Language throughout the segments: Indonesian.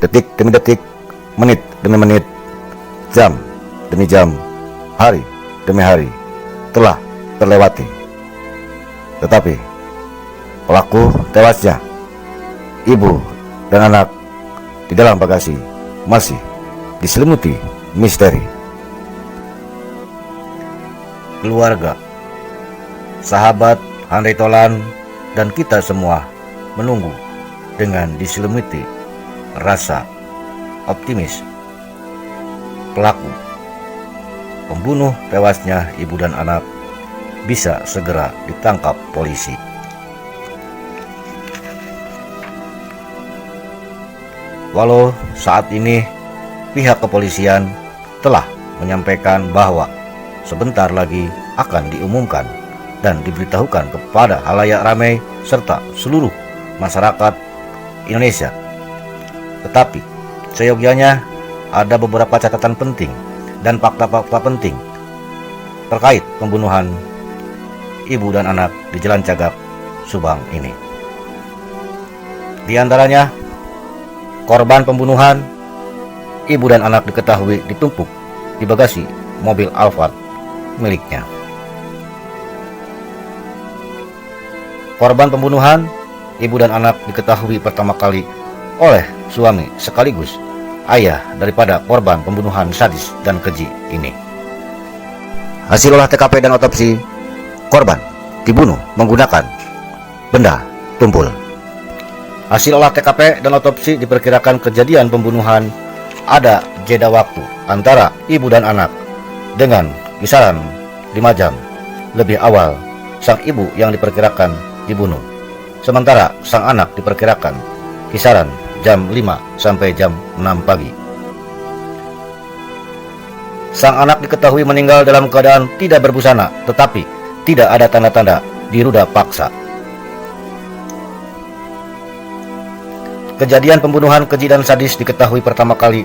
detik demi detik, menit demi menit, jam demi jam, hari demi hari telah terlewati. Tetapi pelaku tewasnya ibu dan anak di dalam bagasi masih diselimuti misteri. Keluarga, sahabat Handai Tolan, dan kita semua menunggu dengan diselimuti rasa optimis. Pelaku pembunuh tewasnya ibu dan anak bisa segera ditangkap polisi. Walau saat ini pihak kepolisian telah menyampaikan bahwa sebentar lagi akan diumumkan dan diberitahukan kepada halayak ramai serta seluruh masyarakat Indonesia. Tetapi seyogyanya ada beberapa catatan penting dan fakta-fakta penting terkait pembunuhan ibu dan anak di Jalan Cagak, Subang ini. Di antaranya, korban pembunuhan ibu dan anak diketahui ditumpuk di bagasi mobil Alphard miliknya. Korban pembunuhan ibu dan anak diketahui pertama kali oleh suami sekaligus ayah daripada korban pembunuhan sadis dan keji ini. Hasil olah TKP dan otopsi, korban dibunuh menggunakan benda tumpul. Hasil olah TKP dan otopsi diperkirakan kejadian pembunuhan ada jeda waktu antara ibu dan anak dengan kisaran 5 jam lebih awal sang ibu yang diperkirakan dibunuh, sementara sang anak diperkirakan kisaran jam 5 sampai jam 6 pagi. Sang anak diketahui meninggal dalam keadaan tidak berbusana, tetapi tidak ada tanda-tanda diruda paksa. Kejadian pembunuhan keji dan sadis diketahui pertama kali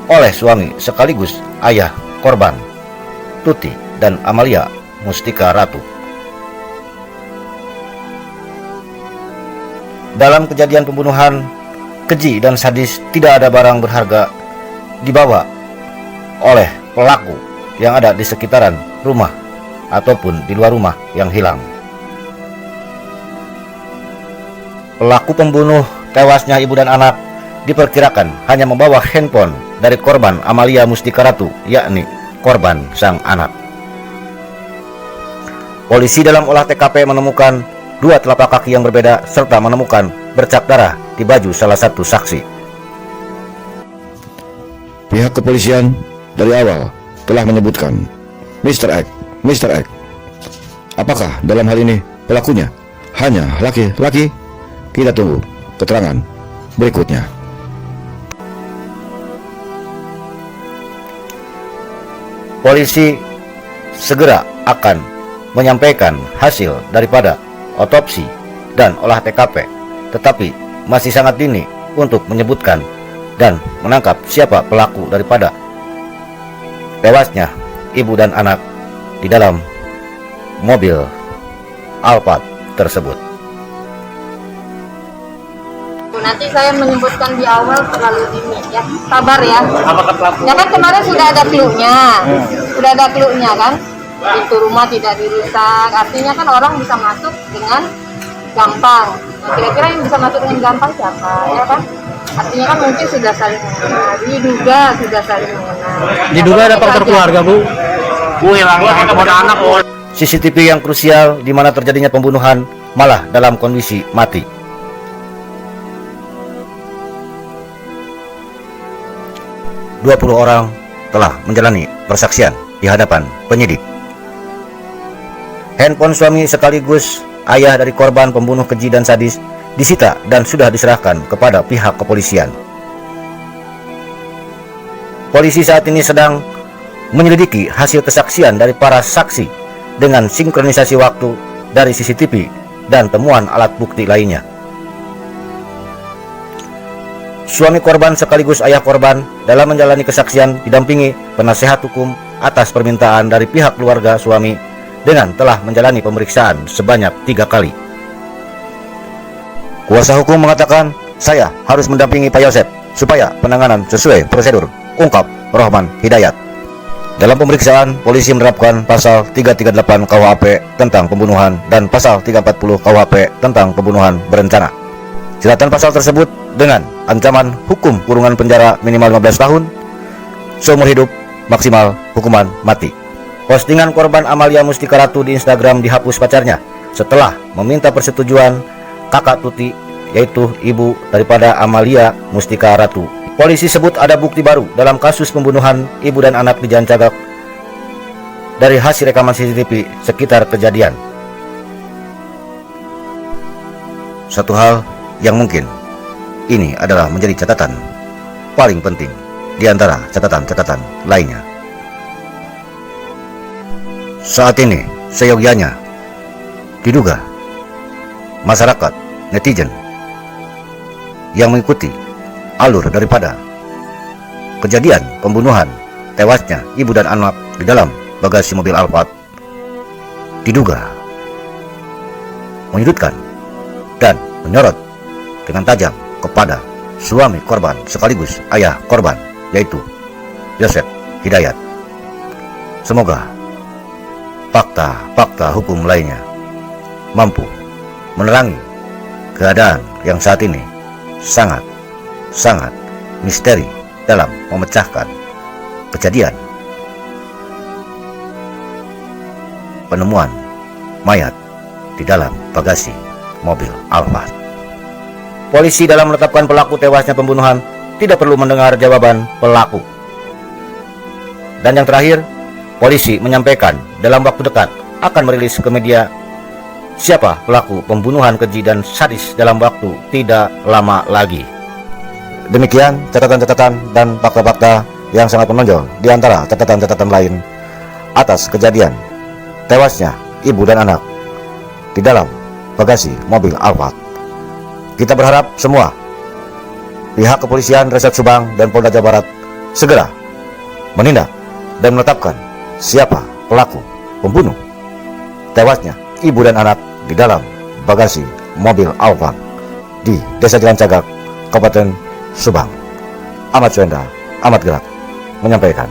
oleh suami sekaligus ayah korban, Tuti dan Amalia Mustika Ratu. Dalam kejadian pembunuhan keji dan sadis tidak ada barang berharga dibawa oleh pelaku yang ada di sekitaran rumah ataupun di luar rumah yang hilang. Pelaku pembunuh tewasnya ibu dan anak diperkirakan hanya membawa handphone dari korban Amalia Mustika Ratu, yakni korban sang anak. Polisi dalam olah TKP menemukan 2 telapak kaki yang berbeda serta menemukan bercak darah di baju salah satu saksi. Pihak kepolisian dari awal telah menyebutkan Mr. X. Apakah dalam hal ini pelakunya hanya laki-laki? Kita tunggu keterangan berikutnya. Polisi segera akan menyampaikan hasil daripada otopsi dan olah TKP, tetapi masih sangat dini untuk menyebutkan dan menangkap siapa pelaku daripada tewasnya ibu dan anak di dalam mobil Alphard tersebut. Nanti saya menyebutkan di awal terlalu dini ya, sabar ya. Ya kan kemarin sudah ada clue-nya kan, pintu rumah tidak dirusak, artinya kan orang bisa masuk dengan gampang. Nah, kira-kira yang bisa masuk dengan gampang siapa ya kan? Artinya kan mungkin sudah saling mengenal, sudah saling mengenal. Diduga ada faktor keluarga, Bu. Anak. CCTV yang krusial di mana terjadinya pembunuhan malah dalam kondisi mati. Dua 20 orang telah menjalani persaksian di hadapan penyidik. Handphone suami sekaligus ayah dari korban pembunuh keji dan sadis disita dan sudah diserahkan kepada pihak kepolisian. Polisi saat ini sedang menyelidiki hasil kesaksian dari para saksi dengan sinkronisasi waktu dari CCTV dan temuan alat bukti lainnya. Suami korban sekaligus ayah korban dalam menjalani kesaksian didampingi penasehat hukum atas permintaan dari pihak keluarga suami dengan telah menjalani pemeriksaan sebanyak 3 kali. Kuasa hukum mengatakan, saya harus mendampingi Pak Yosep supaya penanganan sesuai prosedur, ungkap Rohman Hidayat. Dalam pemeriksaan, polisi menerapkan pasal 338 KUHP tentang pembunuhan dan pasal 340 KUHP tentang pembunuhan berencana. Jeratan pasal tersebut dengan ancaman hukum kurungan penjara minimal 15 tahun, seumur hidup, maksimal hukuman mati. Postingan korban Amalia Mustika Ratu di Instagram dihapus pacarnya setelah meminta persetujuan kakak Tuti, yaitu ibu daripada Amalia Mustika Ratu. Polisi sebut ada bukti baru dalam kasus pembunuhan ibu dan anak di Jalan Cagak dari hasil rekaman CCTV sekitar kejadian. Satu hal yang mungkin ini adalah menjadi catatan paling penting di antara catatan-catatan lainnya. Saat ini seyogyanya diduga masyarakat netizen yang mengikuti alur daripada kejadian pembunuhan tewasnya ibu dan anak di dalam bagasi mobil Alphard diduga menyudutkan dan menyorot dengan tajam kepada suami korban sekaligus ayah korban, yaitu Yosef Hidayat. Semoga fakta-fakta hukum lainnya mampu menerangi keadaan yang saat ini sangat misteri dalam memecahkan kejadian penemuan mayat di dalam bagasi mobil Alphard. Polisi dalam menetapkan pelaku tewasnya pembunuhan tidak perlu mendengar jawaban pelaku. Dan yang terakhir, polisi menyampaikan dalam waktu dekat akan merilis ke media siapa pelaku pembunuhan keji dan sadis dalam waktu tidak lama lagi. Demikian catatan-catatan dan fakta-fakta yang sangat menonjol di antara catatan-catatan lain atas kejadian tewasnya ibu dan anak di dalam bagasi mobil Alphard. Kita berharap semua pihak kepolisian Resort Subang dan Polda Jawa Barat segera menindak dan menetapkan siapa pelaku pembunuh tewasnya ibu dan anak di dalam bagasi mobil Alphard di Desa Jalan Cagak, Kabupaten Subang. Ahmad Suenda, Ahmad Gerak menyampaikan.